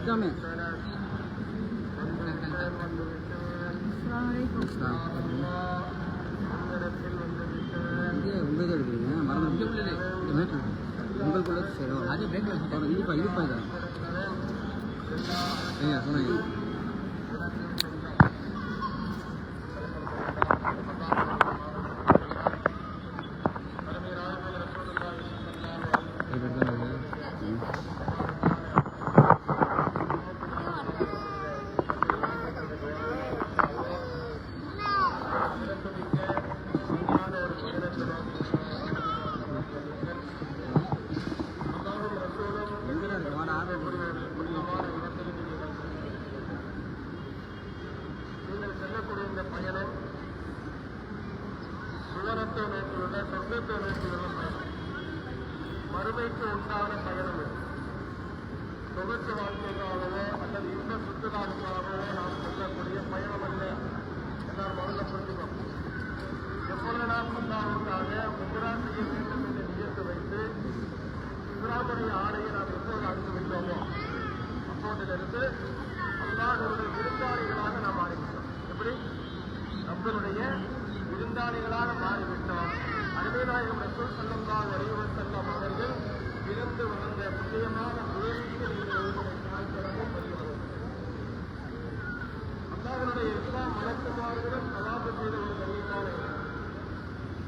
Kami. உங்களுக்கே எடுக்கிறீங்க மறந்து உங்களுக்குள்ள சரி அது பிரேக்கில் இழுப்பா இதான் ஏங்க சொன்னாங்க மறுமைக்கு உண்டான பயணம் சொகுசு வாழ்க்கைக்காகவோ அல்லது இந்த சுற்றுலாவுக்காகவோ நாம் செல்லக்கூடிய பயணம் அல்ல. எல்லாரும் முதல்ல புரிஞ்சுக்கணும். எப்பொழுது நாம் அல்லாஹ்வுக்காக உம்ரா செய்ய வேண்டும் என்று நியத்து வைத்து இஸ்லாமுடைய ஆடையை நாம் எப்போது அணிந்து வைத்தோமோ அப்போதிலிருந்து அல்லாஹ்வுடைய விருந்தாளிகளாக நாம் மாறிவிட்டோம். எப்படி நம்மளுடைய விருந்தாளிகளாக மாறிவிட்டோம். அருமைநாயகம் ரசூல் ஸல்லல்லாஹு அலைஹி வஸல்லம் அவர்கள் பிறந்து வளர்ந்த முக்கியமான பூமிக்கு அல்லாஹ்வுடைய எல்லா மலக்குமார்களும் தவாஃப் செய்த ஒரு கண்ணியமான இடம்,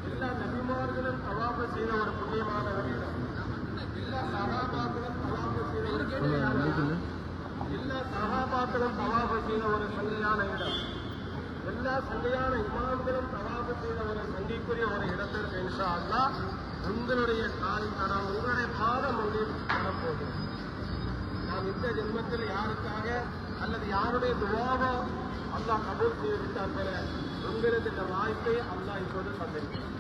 எல்லா நபிமார்களும் தவாஃப் செய்த ஒரு புண்ணியமான ஒரு இடம், எல்லா சஹாபாக்களும் தவாஃப் செய்த ஒரு புண்ணியமான இடம், எல்லா சஹாபாக்களும் தவாஃப் செய்த ஒரு சங்கையான இடம், எல்லா சங்கையான இமாம்களும் தவாஃப் செய்த ஒரு சங்கைக்குரிய ஒரு இடத்திற்கு இன்ஷா அல்லாஹ் உங்களுடைய கால் தடம் உங்களுடைய பாதம் அங்கே வரப்போகுது. நாம் இந்த ஜென்மத்தில் யாருக்காக அல்லது யாருடைய துவாவோ அல்லாஹ் கபூல் செய்துவிட்டால் போல உங்களுக்கு இந்த வாய்ப்பை அல்லாஹ் இப்போது தந்திருக்கிறார்.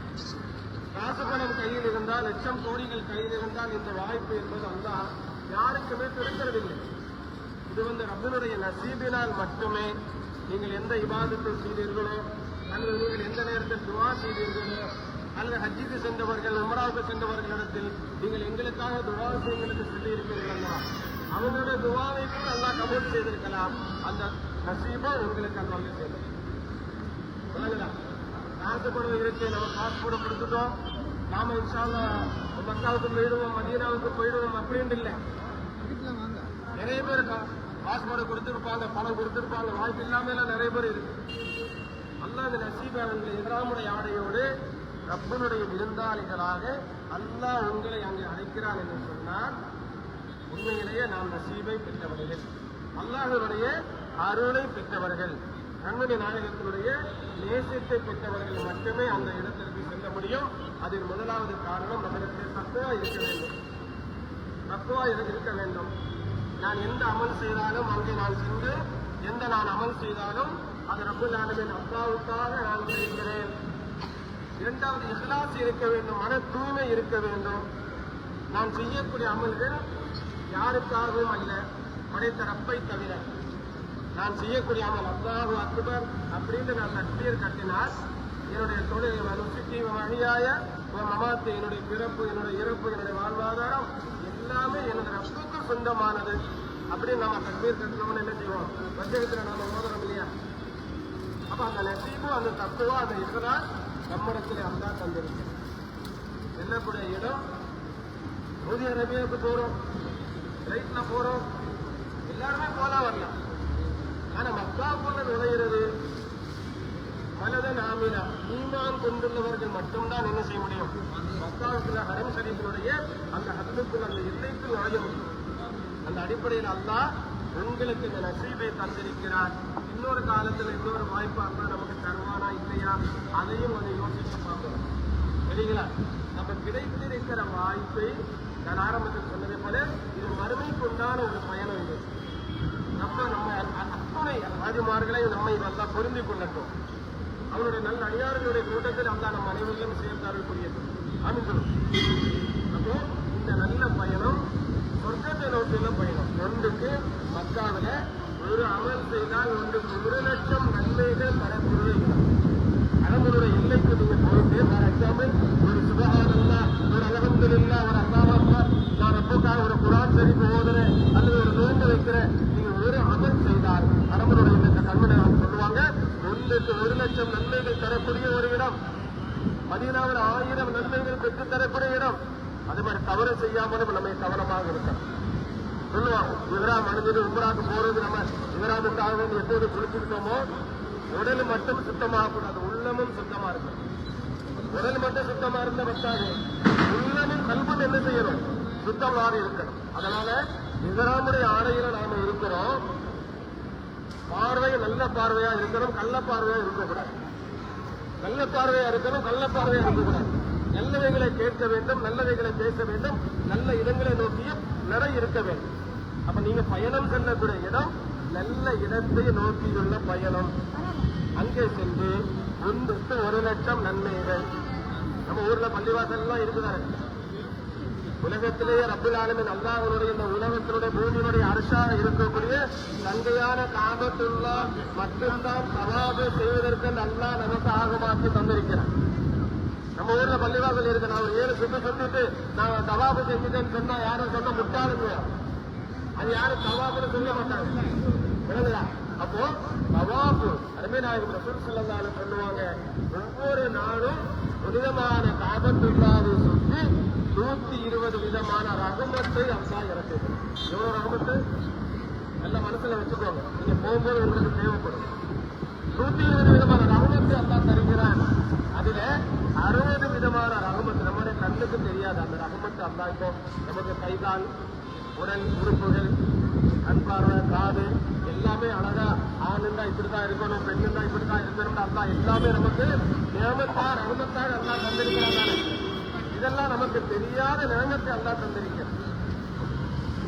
காசு பணம் கையில் இருந்தால், லட்சம் கோடிகள் கையில் இருந்தால் இந்த வாய்ப்பு என்பது அல்லாஹ் யாருக்குமே திருக்கிறதில்லை. இது ரப்பனுடைய நசீபினால் மட்டுமே நீங்கள் எந்த இபாதத்தை செய்தீர்களோ அல்லது நீங்கள் எந்த நேரத்தில் துவா செய்தீர்களோ அல்லது ஹஜ்ஜுக்கு சென்றவர்கள் உம்ராவுக்கு சென்றவர்களிடத்தில் நீங்கள் எங்களுக்காக துவா செய்யுங்களுக்கு சொல்லி இருக்கிறீர்களா, அவங்களுடைய துவாவை கூட அல்லாஹ் கபூல் செய்திருக்கலாம். அந்த நசீபா உங்களுக்கு அல்லாஹ் செய்து சொல்லுங்களா. காசுபடம் இருக்கு, நம்ம பாஸ்போர்ட்டை கொடுத்துட்டோம், நாம இன்ஷா அல்லாஹ் மக்காவுக்கு போயிடுவோம், மதீனாவுக்கு போயிடுவோம் அப்படின்னு இல்லை. நிறைய பேர் பாஸ்போர்ட் கொடுத்திருப்பாங்க, பணம் கொடுத்திருப்பாங்க, வாய்ப்பு இல்லாம எல்லாம் நிறைய பேர் இருக்கு. அல்லாஹ் இந்த நசீபை அவங்களை இஹ்ராமுடைய ஆடையோடு ரப்பனுடைய விருந்தாளிகளாக அல்லாஹ் உங்களை அங்கே அழைக்கிறான் என்று சொன்னால் உண்மையிலேயே நாம் நசீபை பெற்றவர்கள், அல்லாஹ்வுடைய அருளை பெற்றவர்கள், கண்மணி நாயகத்தினுடைய நேசத்தை பெற்றவர்கள் மட்டுமே அந்த இடத்திற்கு செல்ல முடியும். அதில் முதலாவது காரணம் நம்மிடத்தில் தக்வா இருக்க வேண்டும். தக்வா இருக்க வேண்டும். நான் எந்த அமல் செய்தாலும் அங்கே நான் சென்று நான் அமல் செய்தாலும் அது ரப்பல் ஆலமீன் அல்லாஹ்வுக்காக நான் செய்கிறேன். இரண்டாவது இஹ்லாஸ் இருக்க வேண்டும், மன தூய்மை இருக்க வேண்டும். நான் செய்யக்கூடிய அமல்கள் யாருக்காகவும் அல்ல, படைத்த ரப்பை தவிர. நான் செய்யக்கூடிய அமல் அல்லாஹு அக்பர் அப்படின்னு நான் தக்பீர் கட்டினால் என்னுடைய தொழில் நுசுக்கி மகியாய மமாத்து, என்னுடைய பிறப்பு, என்னுடைய இறப்பு, என்னுடைய வாழ்வாதாரம் எல்லாமே எனது ரப்புக்கு சொந்தமானது அப்படின்னு நம்ம தக்பீர் கட்டணும்னு என்ன செய்வோம், வச்சகத்தில் நம்ம ஓதுறோம் இல்லையா. அப்ப அந்த நசீபு, அந்த தக்குவா, அந்த இஹ்லாஸ் நம்மிடத்தில் அல்லாஹ் தந்திருக்கு. செல்லக்கூடிய இடம் சவுதி அரேபியாவுக்கு போறோம், ஃபிளைட்ல போறோம், எல்லாருமே போலாம் வரலாம். ஆனா மக்காவுக்குள்ள நுழையிறது மனதன் ஆமினா ஈமான் கொண்டுள்ளவர்கள் மட்டும்தான் என்ன செய்ய முடியும், மக்காவுக்குள்ள ஹரம் ஷரீஃபினுடைய அந்த ஹத்துக்குள் அந்த எல்லைக்குள் நுழைய முடியும். அந்த அடிப்படையில் அல்லாஹ் உங்களுக்கு இந்த நசீபை தந்திருக்கிறார். இன்னொரு காலத்தில் இன்னொரு வாய்ப்பு அல்லாஹ் நமக்கு தருவானா இல்லையா, அதையும் கொஞ்சம் யோசிச்சு பார்க்கணும். சரிங்களா? நம்ம கிடைத்திருக்கிற வாய்ப்பை நான் ஆரம்பத்தில் சொன்னதை போல இது மறுமைக்கு உண்டான ஒரு பயணம். இது நம்ம அத்துணை ராஜமார்களையும் நம்மை நல்லா பொருந்தி கொள்ளட்டும். அவருடைய நல்ல அடியார்களுடைய கூட்டத்தில் அல்லா நம்ம அனைவரையும் சேர்த்தாரக்கூடியது அமைந்துடும். அப்போ இந்த நல்ல பயணம் சொர்க்கத்தை நோக்கியுள்ள பயணம். ஒன்றுக்கு மக்காவில் ஒரு அமல் செய்தால் ஒன்றுக்கு 1,00,000 நன்மைகள் தரக்கூடிய அதனுடைய எல்லைக்கு நீங்க போயிட்டு, ஃபார் எக்ஸாம்பிள் ஒரு சுபஹானல்லாஹ், ஒரு அல்ஹம்துலில்லாஹ், ஒரு அல்லாஹ் அக்பர், நான் ரப்புக்காக ஒரு குர்ஆன் ஷரீஃப் ஓதுறேன் அல்லது ஒரு நோன்பு வைக்கிறேன், மதீனாவில் 1000 நன்மைகள் பெற்றுத் தரக்கூடிய இடம். அதே மாதிரி தவறு செய்யாமலும் நம்ம கவனமாக இருக்கணும். சொல்லுவாங்க இவராம் அணிஞ்சது உம்ராக்கு போறது, நம்ம இவராமுக்காக வேண்டி எப்போது குளிச்சுக்கிட்டோமோ உடல் மட்டும் சுத்தமாக கூடாது, உள்ளமும் சுத்தமா இருக்கணும். உடல் மட்டும் சுத்தமா இருந்த பத்தாது, உள்ளமும் கல்பும் என்ன செய்யணும், சுத்தமாக இருக்கணும். அதனால இவராமுடைய ஆடையில நாம இருக்கிறோம். பார்வை நல்ல பார்வையா இருக்கணும், கள்ள பார்வையா இருக்கக்கூடாது. நல்ல பார்வையா இருக்கணும், கள்ள பார்வையா இருக்கக்கூடாது. நல்லவைகளை கேட்க வேண்டும், நல்லவைகளை பேச வேண்டும், நல்ல இடங்களை நோக்கியும் நிறைய இருக்க வேண்டும். அப்ப நீங்க பயணம் செல்லக்கூடிய இடம் நல்ல இடத்தை நோக்கியுள்ள பயணம். அங்கே சென்று 1 நன்மைகள். நம்ம ஊர்ல பள்ளிவாசல் எல்லாம் இருக்குதானே, உலகத்திலேயே ரப்புல் ஆலமீன் அல்லாஹ்வுடைய இந்த உலகத்தினுடைய பூமியினுடைய அரசாக இருக்கக்கூடிய தங்கையான காபத்துல்லா மட்டும்தான் தவாபு செய்வதற்கு அல்லாஹ் நமக்கு ஆகமாக்கி தந்திருக்கிறார். நம்ம ஊர்ல பள்ளிவாசல் இருக்கு, நான் ஒரு 7 சுட்டு சொல்லிட்டு நான் தவாபு செஞ்சுட்டேன்னு சொன்னா யாரும் சொன்ன முட்டாளுங்க, அது யாரும் தவாபுன்னு சொல்ல மாட்டாங்க. விளங்குதா? அப்போ தவாபு அருமை நாயகம் ரசூல் ஸல்லல்லாஹு அலைஹி வஸல்லம் சொல்லுவாங்க, ஒவ்வொரு நாளும் புனிதமான காபத்துல்லாவை சுற்றி 120 விதமான ரஹமத்தை அல்லாஹ் இறக்குகிறார். எவ்வளவு ரஹமத்து நல்ல மனசுல வச்சுக்கோங்க, நீங்க போகும்போது உங்களுக்கு தேவைப்படும். 120 விதமான ரஹமத்தை அல்லாஹ் தருகிறான். அதுல 60 விதமான ரஹமத்து நம்முடைய கண்ணுக்கு தெரியாது. அந்த ரஹமத்து அல்லாஹ் இப்போ நமக்கு கைகால், உடல் உறுப்புகள், கண் பார்வை, காது எல்லாமே அழகா ஆணுண்டா இப்படிதான் இருக்கணும், பெண்ணுண்டா இப்படிதான் இருக்கணும், அல்லாஹ் எல்லாமே நமக்கு நியமத்தா ரஹமத்தாக அல்லாஹ் தந்திருக்கிறாங்க. இதெல்லாம் நமக்கு தெரியாத நியமத்தை அல்லாஹ் தந்திருக்கிறார்.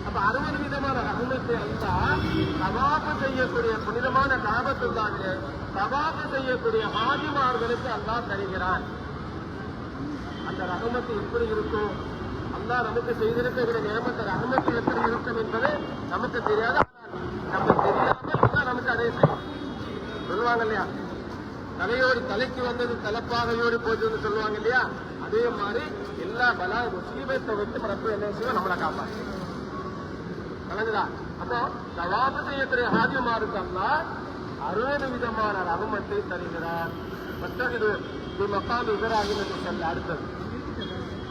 அப்ப 60 விதமான ரஹமத்தை அல்லாஹ் தவாபு செய்யக்கூடிய புனிதமான காபத்துல்லாஹ்விலே தவாபு செய்யக்கூடிய ஹாஜிமார்களுக்கு அல்லாஹ் தருகிறான். அந்த ரஹமத்து எப்படி இருக்கும், அல்லாஹ் நமக்கு செய்திருக்கிற நியமத்தை ரஹமத்து எப்படி இருக்கும் என்பது நமக்கு தெரியாது. நம்ம தெரியாமல் நமக்கு அதே செய்யும். சொல்லுவாங்க இல்லையா, தலையோடு தலைக்கு வந்தது தலைப்பாகையோடு போச்சுன்னு சொல்லுவாங்க இல்லையா, அதே மாதிரி எல்லா பலா முசீபத்தை விட்டு ரப்பு என்ன செய்வோம், நம்மளை காப்பாற்று. வழங்குதா? அப்போ தவாபு செய்யக்கூடிய ஹாஜிமாருக்கு அல்லாஹ் 60 விதமான ரஹமத்தை தருகிறார். மற்றது மக்காம் இப்ராஹிம் என்று சொல்ல அடுத்தது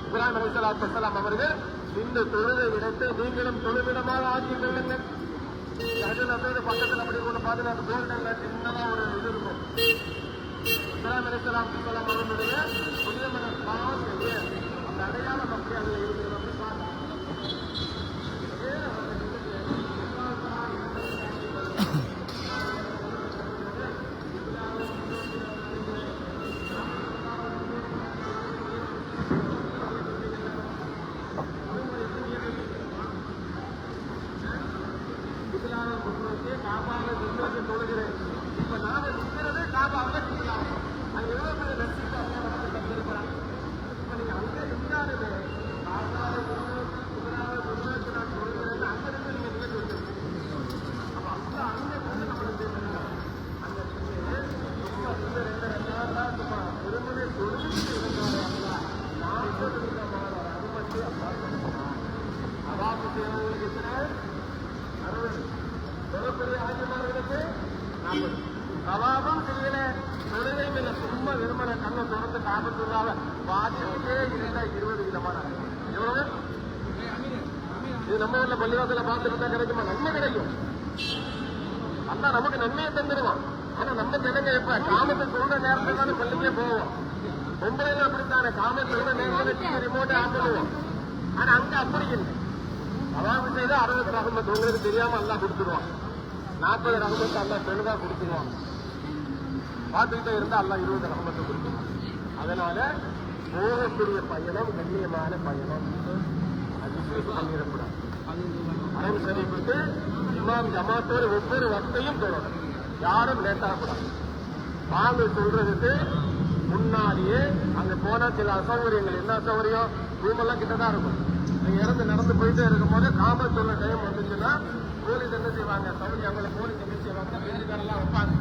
இப்ராஹிம் அலைஹிஸ்ஸலாத்து வஸ்ஸலாம் அவர்கள் இந்த தொழுகை இடத்தை நீங்களும் தொழுவிடமாக ஆக்கிக்கொள்ளுங்கள். பக்கத்தில் அப்படி ஒன்று பார்த்து அந்த கோல்டன்ல சின்னதா ஒரு இது இருக்கும். இப்ராஹிம் அலைஹிஸ்ஸலாத்து வஸ்ஸலாம் அவர்களுடைய புனிதமான பாவத்தை அந்த அடையாளம் அப்படி அதில் இருக்கிறது. தொழுகிறேன். இப்ப நாம நிற்கிறதே காபாவில நிற்கலாம். அது எவ்வளவு பெரிய ரசிக்க நமக்கு தந்திருக்கிறாங்க. இப்ப நீங்க அங்கே நிற்காதது காபாவை குதிராவை முன்னேற்ற நான் தொழுகிறேன் அங்க இருந்து நீங்க நிகழ்ச்சி வச்சிருக்கீங்க. அப்ப அந்த அங்கே வந்து நம்மளுக்கு அங்க ரொம்ப 2 திருமணை தொழுகிட்டு இருந்தாங்க. 40 விதமான அனுமதி அவாப்பு செய்யறவங்களுக்கு எத்தனை 60, பெரிய ஆஜிமார்களுக்கு 40. தவாபும் செய்யல, தொழுகை மேல சும்மா விரும்பின கண்ணை தொடர்ந்து காபத்துள்ளாக பார்த்துக்கிட்டே இருந்தா 20 விதமான. எவ்வளவு இது நம்ம ஊர்ல பள்ளிவாசல பார்த்துட்டு கிடைக்குமா? நன்மை கிடைக்கும். அதான் நமக்கு நன்மையை தந்துடுவான். ஆனா நம்ம ஜனங்க எப்ப காமத்தை சொல்ற நேரத்துல தானே பள்ளிக்கே போவோம். பொம்பளைங்க அப்படித்தானே காமத்தை சொல்ற நேரத்துல ரிமோட்டை ஆக்கிடுவோம். ஆனா அங்க அப்படி இல்லை. தவாபு செய்த 60 ரஹமத் உங்களுக்கு தெரியாம எல்லாம் கொடுத்துருவான். 40 ரஹமத்து அல்லா தெளிவா கொடுத்துருவான். பார்த்துக்கிட்டே இருந்தா அல்லா 20 ரஹமத்தை கொடுத்துருவான். அதனால போகக்கூடிய பயணம் கண்ணியமான பயணம், அது பண்ணிடக்கூடாது. அறம் சரிப்பட்டு இமாம் ஜமாத்தோடு ஒவ்வொரு வக்தையும் தொடரும். யாரும் லேட்டாகக்கூடாது. வாங்க சொல்றதுக்கு முன்னாடியே அங்க போனா சில அசௌகரியங்கள். என்ன அசௌகரியம்? ரூமெல்லாம் கிட்டதான் இருக்கும். நீங்க இறந்து நடந்து போயிட்டே இருக்கும் போது காம சொல்ல டைம் வந்துச்சுன்னா போலீஸ் என்ன செய்வாங்க, சவுதி அவங்களை போலீஸ் என்ன செய்வாங்க, வேலைக்காரெல்லாம் வைப்பாங்க.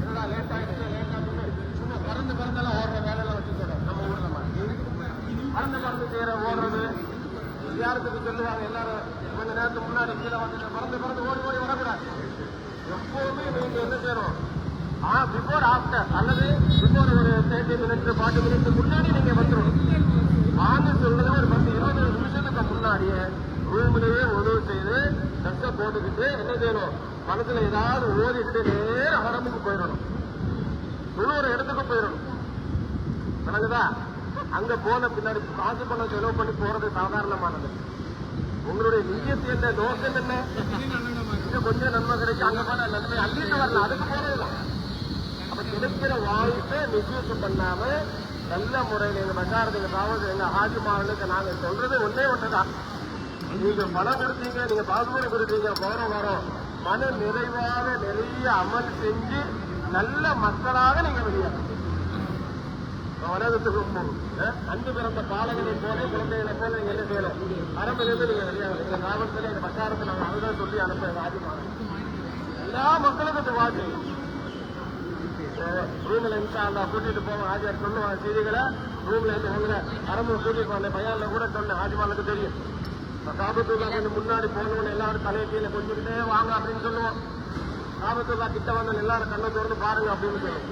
என்னடா லேட் ஆயிடுச்சு சும்மா பறந்தெல்லாம் ஓடுற வேலையெல்லாம் வச்சுக்கோங்க. நம்ம ஊர்ல பறந்து செய்யற ஓடுறது யாருக்கு சொல்லுவாங்க. எல்லாரும் கொஞ்ச நேரத்துக்கு முன்னாடி கீழே வந்து பறந்து ஓடி வரக்கூடாது. எப்பவுமே நீங்க என்ன செய்யணும், பிஃபோர் ஆஃப்டர் அல்லது பிஃபோர் ஒரு 30 மினிட்ஸ் 40 மினிட்ஸ் முன்னாடி நீங்க வந்துடும். வாங்க சொல்றது ஒரு 10-20 நிமிஷத்துக்கு முன்னாடியே ரூம்லயே உதவி செய்து ட்ரெஸ்ஸை போட்டுக்கிட்டு என்ன செய்யணும், மனசுல ஏதாவது ஓதிட்டு நேரம் ஹரமுக்கு போயிடணும். ஒரு இடத்துக்கு போயிடணும். வணங்குதா? அங்க போன பின்னாடி காசு பண்ண செலவு பண்ணி போறது சாதாரணமானது. உங்களுடைய நிஜத்து என்ன, தோஷம் என்ன, இன்னும் கொஞ்சம் நன்மை கிடைக்கும், அங்க போன நன்மை அள்ளிட்டு வரலாம், அதுக்கு போறதுதான். அப்ப கிடைக்கிற வாய்ப்பை மிஸ்யூஸ் பண்ணாம நல்ல முறையில் எங்க மசாரத்துக்கு தாவது எங்க ஹாஜிமார்களுக்கு நாங்க சொல்றது ஒன்னே ஒண்ணுதான். நீங்க பணம் கொடுத்தீங்க, நீங்க பாதுகாப்பு கொடுத்தீங்க, வரோம் மன நிறைவாக நிறைய அமல் செஞ்சு நல்ல மக்களாக நீங்க வெளியாகும். உலகத்துக்கு அன்பு பிறந்த பாலகனை போல குழந்தைகளை போல நீங்க என்ன செய்யணும், அரம்பிலிருந்து நீங்க வெளியாகணும். எங்க கிராமத்துல எங்க மக்காரத்தை நாங்கள் அதுதான் சொல்லி அனுப்ப ஆஜிமான எல்லா மக்களுக்கும் துவா செய்யும். ரூம்ல இன்ஷா கூட்டிட்டு போவோம். ஆஜியார் சொல்லுவாங்க செய்திகளை. ரூம்ல இருந்து உங்களை அரம்பு கூட்டிட்டு போன பையன்ல கூட சொன்ன ஆஜிமானுக்கு தெரியும். காபத்துல்லா கொஞ்சம் முன்னாடி போனவங்க எல்லாரும் தலையை கீழே கொஞ்சிக்கிட்டே வாங்க அப்படின்னு சொல்லுவோம். காபத்துல்லா கிட்ட வந்த எல்லாரும் கண்ணை திறந்து பாருங்க அப்படின்னு சொல்லுவோம்.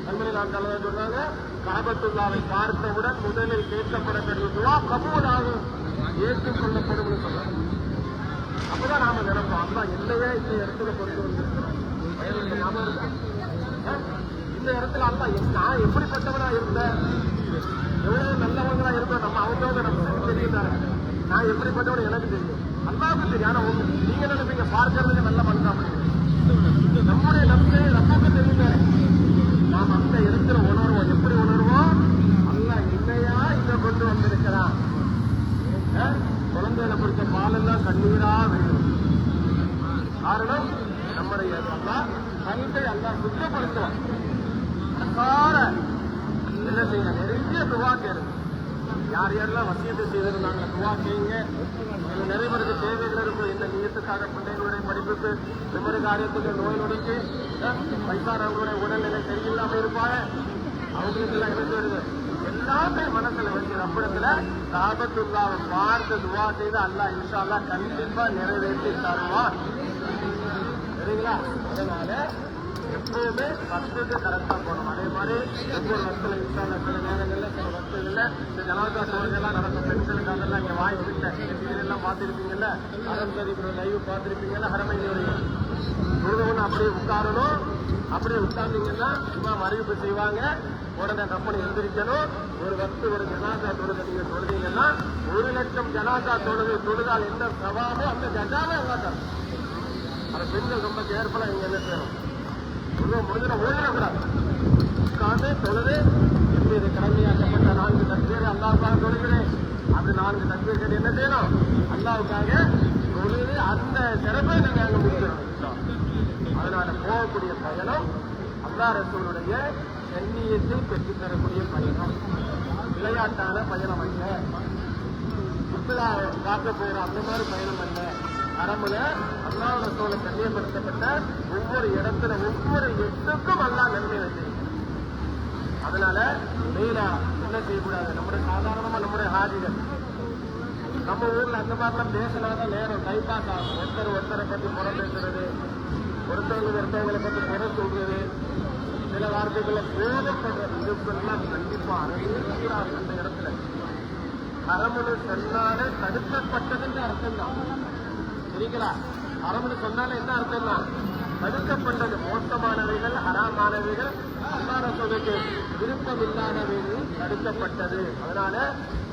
கண்மணி நான் தலைவர் சொன்னாங்க, காபத்துல்லாவை பார்த்தவுடன் முதலில் கேட்கப்படக்கூடிய துவா கபூலாகும், ஏற்றுக்கொள்ளப்படும் சொன்னாங்க. அப்பதான் நாம நினைப்போம், அப்பா என்னையே இந்த இடத்துல கொண்டு வந்திருக்கிறோம். இந்த இடத்துல அல்லா நான் எப்படிப்பட்டவனா இருந்தேன், எவ்வளவு நல்லவங்களா இருந்தோம், நம்ம அவங்க நமக்கு தெரியுதாரு. நான் எப்படிப்பட்டவன் எனக்கு தெரியும், அல்லாவுக்கு தெரியும். ஆனா நீங்க நினைப்பீங்க பார்க்கறதுக்கு நல்ல மனுஷன் அப்படின்னு. நம்முடைய நம்பிக்கை நமக்கு தெரியுதாரு. நாம் அந்த இடத்துல உணர்வோம். எப்படி உணர்வோம்? அல்லா என்னையா இங்க கொண்டு வந்திருக்கிறான். குழந்தைகளை பிடிச்ச பாலெல்லாம் கண்ணீரா வேணும். காரணம் நம்முடைய அல்லா கல்வை அல்லா சுத்தப்படுத்துவான். என்ன செய்ய நிறைய துவா கேளுங்க. யார் யாரெல்லாம் வசியத்தை செய்திருந்தாங்க துவா செய்யுங்க. நிறைய பேருக்கு தேவைகள் இருக்கும். இந்த நீயத்துக்காக பிள்ளைகளுடைய படிப்புக்கு, விமர காரியத்துக்கு, நோய் நொடிக்கு, வயசானவங்களுடைய உடல்நிலை சரியில்லாம இருப்பாங்க. அவங்களுக்கு எல்லாம் என்ன செய்யுது, எல்லாமே மனசுல வச்சு ரப்பிடத்துல காபத்துல்லாவை பார்த்து துவா செய்து அல்லாஹ் இன்ஷா அல்லாஹ் கண்டிப்பா நிறைவேற்றி தருவான். சரிங்களா? அதனால எப்பவுமே வசதிக்கு கரெக்டா போகணும். அதே மாதிரி ஒவ்வொரு வருஷத்துல இன்ஷா அல்லாஹ் சில நேரங்கள்ல சில வருஷங்கள்ல இந்த ஜனாதா சோழர்கள்லாம் நடக்கும். பெண்களுக்கு அதெல்லாம் இங்க வாய்ப்பு இல்லை. எல்லாம் பார்த்திருப்பீங்கல்ல, அரண்மனை லைவ் பார்த்திருப்பீங்கல்ல. அரண்மனையுடைய முழுவதும் அப்படியே உட்காரணும். அப்படியே உட்கார்ந்தீங்கன்னா சும்மா அறிவிப்பு செய்வாங்க. உடனே கம்பெனி எந்திரிக்கணும். ஒரு ஒரு ஜனாதா தொழுகை நீங்க தொழுதீங்கன்னா 1,00,000 ஜனாதா தொழுதால் என்ன சவாபோ அந்த ஜனாவே அல்லாதான். அந்த பெண்கள் ரொம்ப கேர்ஃபுல்லா இங்க என்ன செய்யணும், முடிஞ்ச ஓடிடக்கூடாது. உட்கார்ந்து தொழுது எப்படி இது கடமையாக்கப்பட்ட 4 தக்பீர் அல்லாவுக்காக தொழுகிறேன் அப்படி 4 தக்பீர் கேட்டு என்ன செய்யணும், அல்லாவுக்காக தொழுது அந்த சிறப்பை நீங்க அங்க முடிச்சிடணும். அதனால போகக்கூடிய பயணம் அல்லாஹ் ரசூலுடைய கண்ணியத்தை பெற்றுத்தரக்கூடிய பயணம், விளையாட்டான பயணம் அல்ல. சுற்றுலா பார்க்க போற அந்த மாதிரி பயணம் அல்ல. அரம்புல அல்லாஹ் ரசூலை கண்ணியப்படுத்தப்பட்ட ஒவ்வொரு இடத்துல ஒவ்வொரு எட்டுக்கும் அல்லாஹ் நன்மை வச்சிருக்கு. அதனால மேல என்ன செய்யக்கூடாது, நம்முடைய சாதாரணமா நம்முடைய ஹாஜிகள் நம்ம ஊர்ல அந்த மாதிரிலாம் பேசினாதான் நேரம் டைம் பாஸ் ஆகும். ஒருத்தரை பத்தி புறம் பேசுறது, ஒருத்தவங்களை பத்தி புற சொல்றது, சில வார்த்தைகளை போதப்படுறது, இதுக்கெல்லாம் கண்டிப்பா அறக்கூடாது. அந்த இடத்துல அரமுன்னு சொன்னாலே தடுக்கப்பட்டதுன்னு அர்த்தம் தான். சரிங்களா? அரமுன்னு சொன்னாலே என்ன அர்த்தம் தான், தடுக்கப்பட்டது. மோசமானவைகள், ஹராமானவைகள், அல்லாஹ் ரசூலுக்கு விருப்பமில்லாதவைகள் தடுக்கப்பட்டது. அதனால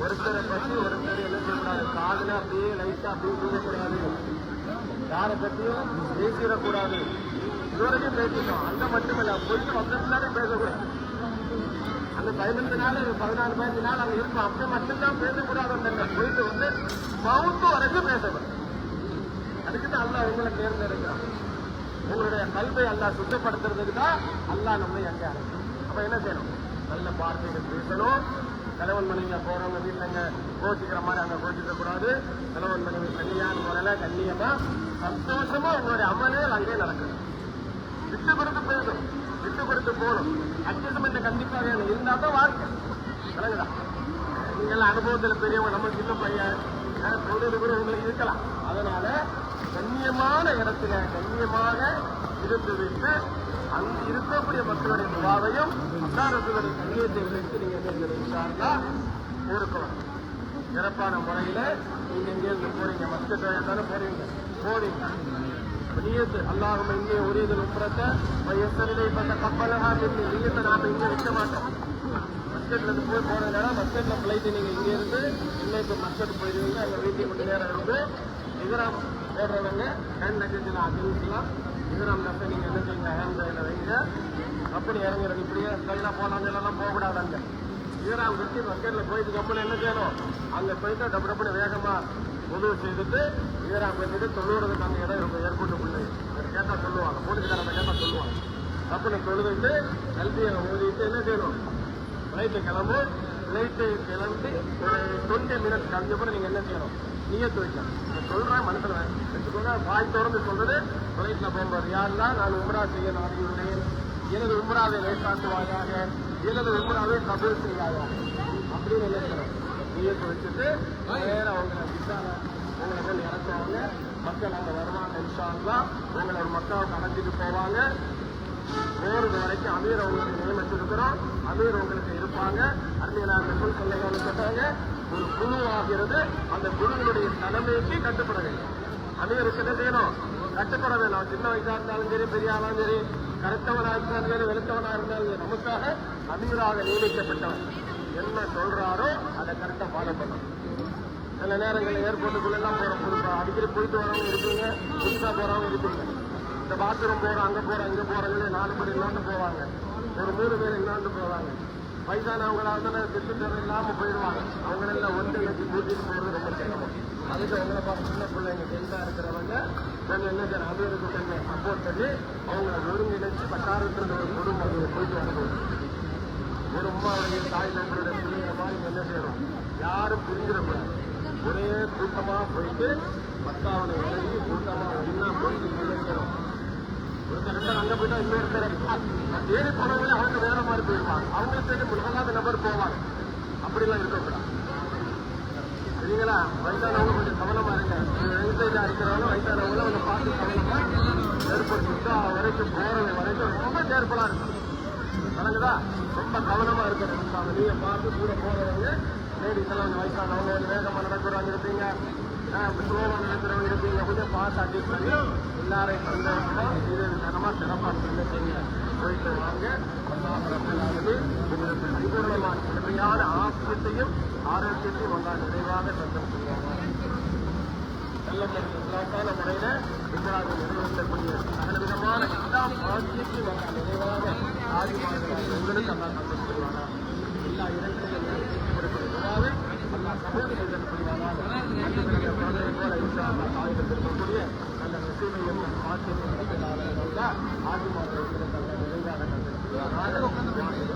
ஒருத்தரை பற்றி ஒருத்தர் என்ன செய்யக்கூடாது, காதுல அப்படியே லைட்டா அப்படியே செய்யக்கூடாது. யாரை பற்றியும் பேசிடக்கூடாது. இதுவரைக்கும் பேசிட்டோம், அங்க மட்டுமில்ல போயிட்டு வந்ததுனாலே பேசக்கூடாது. அந்த 15 நாள் 14-15 நாள் அங்க இருக்கும், அப்ப மட்டும்தான் பேசக்கூடாது. அந்த போயிட்டு வந்து மவுத்து வரைக்கும் பேசக்கூடாது. அதுக்குதான் அல்லாஹ் உங்களை தேர்ந்தெடுக்கிறான். உங்களுடைய கல்வை அல்லாஹ் சுத்தப்படுத்துறதுக்கு தான் அல்லாஹ் நம்மை அங்கே அழைக்கும். அப்ப என்ன செய்யணும், நல்ல வார்த்தைகள் பேசணும். கணவன் மனைவியா போறவங்க வீட்டுல கோச்சிக்கிற மாதிரி அங்க கோச்சிக்க கூடாது. கணவன் மனைவி கல்யாண முறையில கண்ணியமா சந்தோஷமா உங்களுடைய அமல்கள் அங்கே நடக்கணும். விட்டு கொடுத்து பேசணும், விட்டு கொடுத்து போகணும். அட்ஜஸ்ட்மெண்ட் கண்டிப்பா வேணும், இருந்தா தான் வாழ்க்கை. விளங்குதா? நீங்க எல்லாம் அனுபவத்துல பெரியவங்க, நம்ம சின்ன பையன் தொழில் கூட உங்களுக்கு இருக்கலாம். அதனால கண்ணியமான இடத்துல கண்ணியமாக இருந்து விட்டு அங்கு இருக்கக்கூடிய மக்களுடைய துவாவையும் அல்லாஹ்வுடைய கண்ணியத்தை வைத்து நீங்க இருக்கணும். சிறப்பான முறையில நீங்க எங்கேருந்து போறீங்க, மஸ்கட் தானே போறீங்க. நீயத்து அல்லாஹும்ம இன்னி உரீதுல் உம்ரத வ யஸ்ஸரிலை ஃபதகப்பலஹா மின்னி. நீயத்தை நாம இங்க வைக்க மாட்டோம். மஸ்கட்ல இருந்து போனதுனால மஸ்கட்ல பிளைட் நீங்க இங்க இருந்து இன்னைக்கு மஸ்கட் போயிருவீங்க. அங்க வீட்டுக்கு கொஞ்ச நேரம் இருந்து இஹ்ராம் போடுறவங்க ஹேண்ட் லக்கேஜ்ல அதிகலாம். இஹ்ராம் லக்கை நீங்க என்ன செய்யுங்க, ஹேண்ட் பேக்ல வைங்க. அப்படி இறங்குறது இப்படியே கையில போனாங்க எல்லாம் போகக்கூடாதாங்க. இஹ்ராம் கட்டி மஸ்கட்ல போயிட்டு கப்பல் என்ன செய்யணும், அங்க போயிட்டு டப்பு வேகமா உதவி செய்துட்டு இஹ்ராம் கட்டிட்டு தொழுவுறதுக்கு அந்த இடம் இருக்கும் ஏற்பட்டுக்குள்ளே. கேட்டா சொல்லுவாங்க, போலீஸ்காரங்க கேட்டா சொல்லுவாங்க. அப்படின்னு தொழுதுட்டு கல்வியை ஓதிட்டு என்ன செய்யணும், ஃப்ளைட்டு கிளம்பும். ஃப்ளைட்டு கிளம்பி ஒரு 20 மினிட்ஸ் கழிஞ்சப்பறம் நீங்க என்ன செய்யணும், நியத்து வைக்கணும். சொல்றேன் மனசுல வச்சுக்கோங்க. வாய் திறந்து சொல்றது ஃப்ளைட்ல போகும்போது, யாரெல்லாம் நான் உம்ரா செய்ய நாடியுள்ளேன், எனது உம்ராவை லேசாக்குவாயாக, எனது உம்ராவை கபூல் செய்வாயாக அப்படின்னு நினைக்கிறோம். நியத்து வச்சுட்டு நேரம் அவங்க விசால உங்களை கொண்டு இறக்குவாங்க. மக்கள் அங்கே வருவாங்க. இன்ஷா அல்லாஹ் உங்களை ஒரு மக்காவுக்கு அழைச்சிட்டு போவாங்க. போறது வரைக்கும் அமீர் அவங்களுக்கு நியமிச்சிருக்கிறோம். அமீர் உங்களுக்கு இருப்பாங்க. அருமையான சொன்னாங்க, ஒரு குழு ஆகிறது. அந்த குழுவினுடைய தலைமைக்கு கட்டுப்பட வேண்டும். அமீருக்கு என்ன செய்யணும், கட்டுப்பட வேணும். சின்ன வயசா இருந்தாலும் சரி, பெரிய ஆளாலும் சரி, கருத்தவனா இருந்தாலும் சரி, வெளுத்தவனா இருந்தாலும் சரி, நமக்காக அமீராக நியமிக்கப்பட்டவன் என்ன சொல்றாரோ அதை கரெக்டா ஃபாலோ பண்ணணும். சில நேரங்களில் ஏர்போர்ட்டுக்குள்ள எல்லாம் போறோம், அடிக்கடி போயிட்டு வரவங்க இருப்பீங்க, புதுசா போறவங்க இருப்பீங்க. இந்த பாத்ரூம் போறோம், அங்க போறோம், இங்க போறவங்களே 4 பேர் இல்லாண்டு போவாங்க, ஒரு 3 பேர் இல்லாண்டு போவாங்க. வயசானவங்களா வந்து திட்டம் இல்லாம போயிடுவாங்க. அவங்களெல்லாம் ஒன்று வச்சு கூட்டிட்டு போறது ரொம்ப சிரமம். அதுக்கு அவங்கள பார்த்து சின்ன பிள்ளைங்க டென்ஷா இருக்கிறவங்க கொஞ்சம் என்ன செய்யணும், அமீருக்கு கொஞ்சம் சப்போர்ட் பண்ணி அவங்களை ஒருங்கிணைச்சு பட்டாரத்தில் ஒரு குடும்பம் போயிட்டு வரணும். ஒரு உமாவுடைய தாய் தந்தையுடைய பிள்ளைங்க மாதிரி என்ன செய்யணும், யாரும் புரிஞ்சிடக்கூடாது. ஒரே கூட்டமா போயிட்டு பத்தாவது இறங்கி கூட்டமா ஒன்னா போயிட்டு என்ன செய்யணும், ஒருத்தர் அங்க போயிட்டா இன்னொருத்தர் தேடி போனவங்களே அவங்க வேற மாதிரி போயிடுவாங்க. அவங்களை தேடி முதலாவது நபர் போவாங்க. அப்படிலாம் இருக்கக்கூடாது. சரிங்களா? வயசானவங்க கொஞ்சம் கவனமா இருங்க. வயசாக இருக்கிறவங்க வயசானவங்களும் அவங்க பார்த்து கவனமா ஏற்படுத்திட்டு வரைக்கும் போறது வரைக்கும் ரொம்ப கேர்ஃபுல்லா இருக்கும். வணங்குதா? ரொம்ப கவனமா இருக்கணும். நீங்க பார்த்து கூட போறவங்க லேடிஸ் எல்லாம் வயசானவங்க வேகமா நடக்கிறவங்க இருப்பீங்க, ஸ்லோவா நடக்கிறவங்க இருப்பீங்க. கொஞ்சம் பார்த்து அட்ஜஸ்ட் பண்ணி எல்லாரையும் சந்தோஷமா இது தினமா சிறப்பா செய்ய போயிட்டு வாங்க. உங்களுக்கு பரிபூர்ணமான முழுமையான ஆரோக்கியத்தையும் வந்தால் நிறைவாக சந்தம் செய்வாங்க. நல்ல சிறப்பான முறையில இவ்வாறு நிறைவேற்றக்கூடிய சகல விதமான எல்லா பாக்கியத்தையும் வந்தால் நிறைவாக ஆதிமார்கள் உங்களுக்கு அல்லா சந்தம் செய்வாங்க. எல்லா இடங்களிலும் கொடுக்கப்படுவதாக அல்லா சகோதரர்கள் புரிவாங்க. ஆயுதத்திற்கக்கூடிய அந்த நசீமையும் பாக்கியத்தையும் ஆதிமார்கள்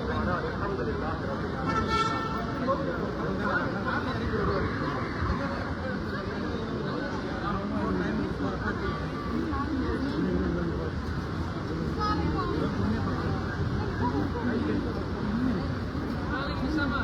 நிறைவாக சந்தம் செய்வாங்க. Sama.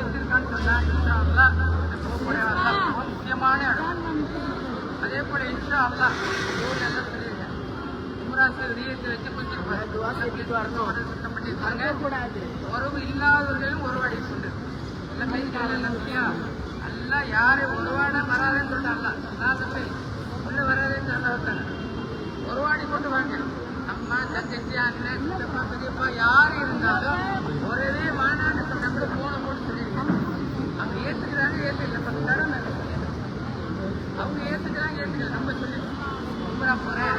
வச்சிருக்கான்னு சொன்னா இன்ஷா அல்லாஹ் முக்கியமான இடம். அதே போல இன்ஷா அல்லாஹ் ஊர்ல எல்லாம் சொல்லியிருக்கேன் உம்ராசல் நீயத்து வச்சு சுத்தம் பண்ணியிருக்காங்க. உறவு இல்லாதவர்களும் உறவாடி கொண்டு எல்லாம் கை காலம் நம்பிக்கையா எல்லாம் யாரும் உறவாட வராதுன்னு சொல்லிட்டாங்க. நான் தப்பேன் உள்ள வராதுன்னு சொன்னாங்க. உறவாடி கொண்டு வாங்க. அம்மா தங்கச்சி அண்ணன் சித்தப்பா பெரியப்பா யாரு இருந்தாலும் ஒரே மாநாடு சொன்னா கூட போன போட்டு சொல்லியிருக்கேன். அவங்க ஏத்துக்கிறாங்க ஏத்துக்கல 10 தடவை அவங்க ஏத்துக்கிறாங்க ஏத்துக்கல நம்ம சொல்லி கும்பரா போறேன்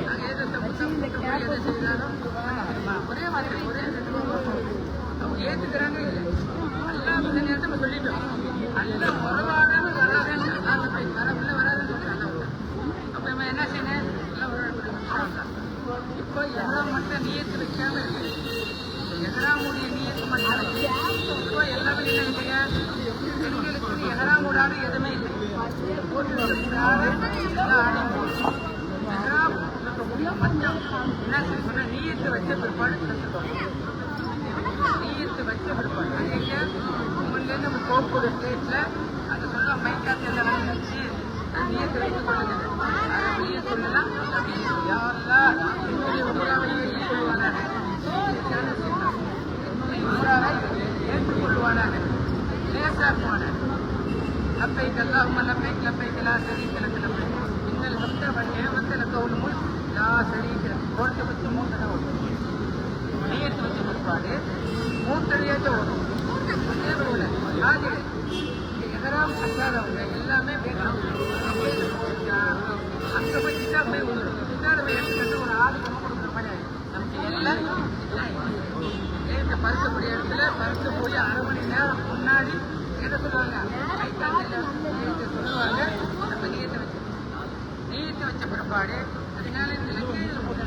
நாங்க எதை செய்தாலும் ஒரே மாதிரி ஒரே அவங்க ஏத்துக்கிறாங்க இல்லை எல்லாம் நம்ம சொல்லிட்டோம். அல்ல உறவாதான்னு வராதுன்னு வரவில்லை வராதுன்னு சொல்றாங்க. அப்ப நம்ம என்ன செய்யணும் எல்லாம் உறவாடு. இப்போ எல்லாம் மட்டும் நீயத்து வைக்காம இருக்கு. எகராமுடைய நீயத்து மட்டும் இப்போ எல்லாமே என்ன இல்லையா பெண்களுக்கு எகராமுடாது எதுவுமே இல்லை. நீயத்து வச்ச பிற்பாடு நீயத்து வச்ச பிற்பாடு உங்கள்லேருந்து நம்ம கோப்பூர் ஸ்டேட்ல அது சொல்ல மைக்காத்து எல்லாம் வச்சு நீயத்து வைத்துக் கொள்ளுங்க. நீய சொல்லலாம் என்னுடைய உணராவை ஏற்றுக்கொள்வானாக என்னுடைய உணராவை ஏற்றுக்கொள்வானாக லேசாக்குவானாக. லப்பைக் அல்லாஹும்ம லப்பைக் லப்பைக் லா ஷரீக லக லப்பைக் இன்னல் ஹம்த வல் நிஅமத லக வல் முல்க் லா ஷரீக லக். குறைஞ்சபட்சம் 3 தடவை வரும். நீயத்து வச்ச பிற்பாடு 3 தடவையாச்சும் வரும். அதே போல ஆஜி எகராம் அல்லாதவங்க எல்லாமே அங்கே போய் கிட்டார் போய் விழுந்துடும். கிட்டாரை போய் எடுத்துக்கிட்டு ஒரு ஆடு நம்ம கொடுக்குற மாதிரி ஆயிடும். நமக்கு எல்லாம் பறிக்கக்கூடிய இடத்துல பறிக்க போய் 1/2 மணி நேரம் முன்னாடி என்ன சொல்லுவாங்க சொல்லுவாங்க. நம்ம நீயத்தை வச்ச பிற்பாடு அதனால இந்த லக்கேஜில் போட்டு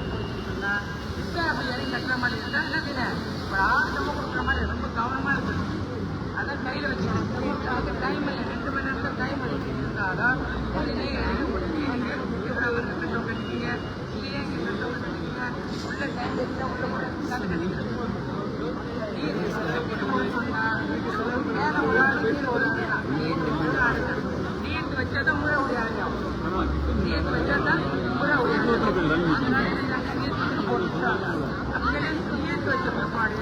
சொன்னா இப்போ அப்படி யாரையும் கட்டுற மாதிரி இருந்தால் என்ன செய்யல ஒரு ஆடு நம்ம கொடுக்குற மாதிரி ரொம்ப கவனமாக இருக்குது. அதான் கையில் வச்சுக்கணும். அது டைம் இல்லை 2 மணி நேரத்தில் டைம் இருந்தாலும் உடனே கட்டிட்டீங்க இல்லையே கட்டிட்டீங்க உள்ள டைம் வச்சுட்டா உள்ள முடியாது கட்டிக்கிறது. நீயத்து வச்சாதான் முறை உடைய அடையும். நீயத்து வச்சாதான் முறை உடைய அப்படியே நீயத்து வச்ச பிற்பாடு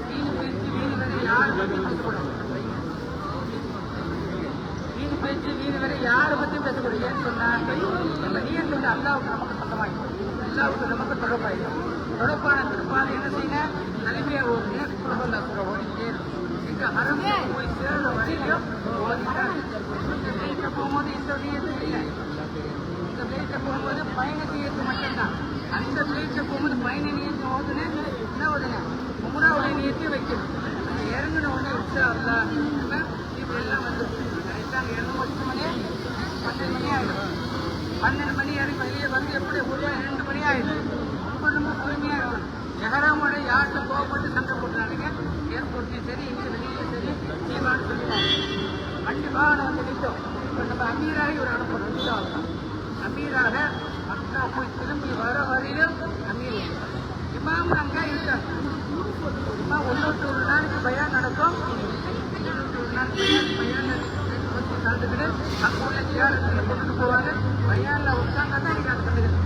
மீன் பேச்சு மீன் வரை யார் பற்றி பேசக்கூடாது. மீன் பேச்சு மீன் வரை யாரை பற்றியும் பேசக்கூடாது. ஏன்னு சொன்னா நம்ம நீயத்து வந்து அல்லாவுக்கு நமக்கு சொந்தமாயிடும். அல்லாவுக்கு நமக்கு தொடர்பாயிடும். தொடர்பான திருப்பாது என்ன செய்யணும் தலைமையா ஓடுங்க குழந்தை ஓடிக்கிட்டே இருக்கும். எங்க அரபு போய் சேர்ந்த வரையிலும் ஓடிட்டாங்க. இந்த பிளேட்டை போகும்போது இந்த நீயத்து இல்லை. இந்த பிளேட்டை போகும்போது பயண நீயத்து மட்டும்தான். அந்த பிளேட்டை போகும்போது பயண நீயத்து ஓதுன்னு என்ன ஓதுன உம்ராவுடைய நீயத்தையும் வைக்கணும். இறங்கின உடனே உற்சாக இப்ப எல்லாம் வந்து கரெக்டாக 2 மணி 12 மணி ஆயிடும். 12 மணி இறங்கி வெளியே வந்து எப்படி 2 மணி ஆயிடும். ரொம்ப ரொம்ப பொறுமையாக இருக்கணும். எஹராமோட யார்கிட்ட கோவப்பட்டு சண்டை போட்டுறானுங்க. ஏர்போர்ட்லையும் சரி இங்கே வெளியிலையும் சரி நீவான்னு சொல்லுவாங்க. வண்டி வாகனம் வந்து நிற்கும். இப்போ நம்ம அமீராகி ஒரு அனுப்பணும். அமீராக மக்கா போய் திரும்பி வர வரையிலும் அமீர் இமாம் அங்கே இருக்காங்க. இமாம் 1 நாளைக்கு பயான் நடக்கும். 1 நாளைக்கு பயான் கலந்துக்கிட்டு அங்கே உள்ள தியாகத்தில் கொண்டுட்டு போவாங்க. பயானில் உட்காந்தா தான் நீங்கள் அது கண்டுக்கிறது.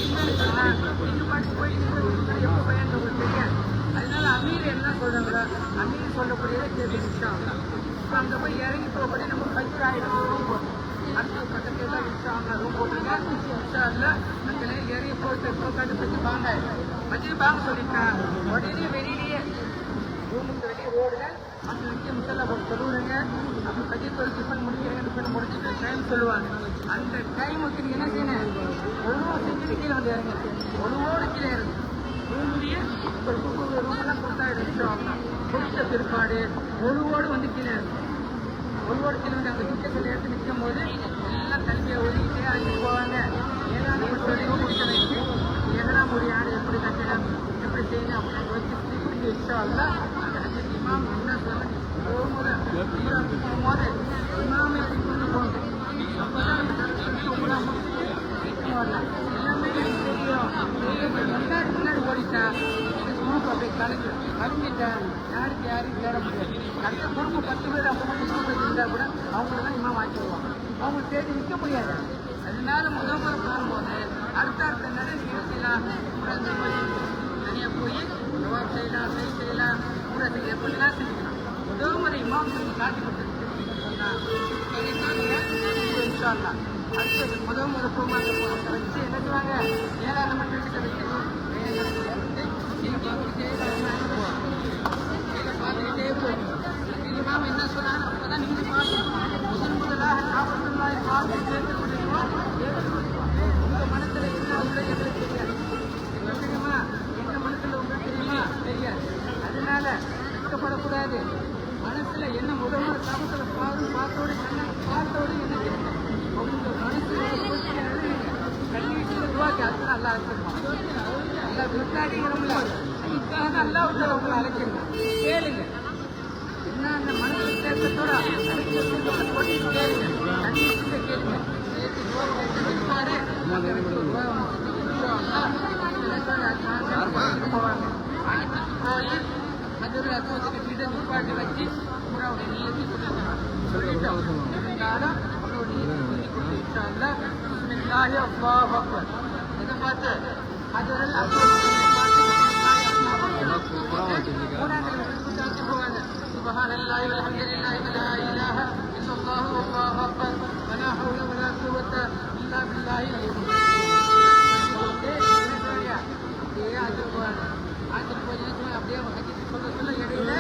இல்லைன்னு சொன்னால் நீங்கள் பாட்டு போய் எப்போ பயான் உங்களுக்கு தெரியாது. அதனால அமீர் என்ன சொல்றாங்களோ அமீர் சொல்லக்கூடியதை கேட்டுட்டாங்க. இப்போ அங்கே போய் இறங்கி போகக்கூடிய நம்ம பயிர் ஆயிடும். அடுத்த பக்கத்தில் தான் இன்ஷாங்க ரூம் போட்டுருங்க. இன்ஷால்ல அங்கே இறங்கி போட்டு உட்காந்து பற்றி பாங்க பற்றி பாங்க சொல்லிட்டேன். உடனே வெளியிலேயே ரூமுக்கு வெளியே ஓடுங்க. அங்கே நிற்க முசல்லா போட்டு சொல்லுவாங்க. அப்போ பஜ்ஜி ஒரு டிஃபன் முடிக்கிறேன். டிஃபன் முடிச்சுட்டு டைம் சொல்லுவாங்க. அந்த டைமுக்கு நீங்கள் என்ன செய்யணும் ஒழுங்காக செஞ்சுட்டு கீழே வந்து இறங்க. ஒழுவோடு கீழே இறங்க. ரூம்லேயே ரூமெல்லாம் கொடுத்தாயிடும். கொடுத்த பிற்பாடு ஒழுவோடு வந்து கீழே இறங்க. ஒழுவோடு கீழே வந்து அங்கே துக்கத்தில் எடுத்து நிற்கும் போது எல்லாம் கல்வியை ஒதுக்கிட்டே அழைச்சி போவாங்க. ஏதாவது சொல்லி முடிக்க வைத்து எதனா முடியாது எப்படி கட்டணும் எப்படி செய்யணும் அப்படின்னு வச்சு திருப்பி வச்சால அந்த இமாம் என்ன சொல்ல போகும்போது இமாமை கொண்டு போங்க. அப்போதான் எல்லாமே தெரியும். முன்னாடி ஓடிட்டா குரூப் அப்படியே கலைஞ்சிட்டாங்க. யாருக்கு யாரும் தேட முடியாது. அடுத்த குரூப் 10 பேர் அப்போ மட்டும் குரூப் இருந்தால் கூட அவங்களெல்லாம் இமாம் ஆக்கிடுவாங்க. அவங்க தேடி நிற்க முடியாது. அதனால முதல் போகும்போது அடுத்த நடவடிக்கைலாம் தனியாக போய் ஜவாப் செய்யலாம், செய்யலாம், கூட எப்படிலாம் செஞ்சுக்கலாம். முதல் முறை இமாம் காட்டி கொடுத்துருக்கோம். அடுத்தது முதல் முறை போமாங்க வச்சு என்ன செய்வாங்க, ஏழாவது மட்டும் கிட்ட வைக்கணும். பார்த்துக்கிட்டே போகணும். இமாம் என்ன சொன்னாங்க அப்பதான் நீங்க பார்க்கணும். முதலாக நாற்பத்தொன்னாய் பார்த்து சேர்த்து கொண்டிருக்கோம். உங்க மனசுல என்ன உள்ள எங்களுக்கு தெரியாது. என்ன தெரியுமா, எங்க மனசுல உங்களுக்கு தெரியுமா தெரியாது. அதனால வெட்கப்படக்கூடாது. மனசுல என்ன முதல் காமத்துல பார்த்தோடு பார்த்தோடு என்ன தெரியும் உங்க மனசுல கல்விட்டு உருவாக்கி அது நல்லா இருக்கணும். நல்லா விருந்தாடிக்கிறோம்ல, அதுக்காக நல்லா உங்களை அழைக்கணும். கேளுங்க என்ன அந்த மனசுல தேக்கத்தோட கேளுங்க, கண்டிப்பா கேளுங்க. நிப்பாட்டி வச்சு அவருடைய நீயத்தை இதை பார்த்து போவாங்க. سبحان الله والحمد لله ولا اله الا الله والله اكبر ولا حول ولا قوه الا بالله. அப்படியே சொல்ல இடையில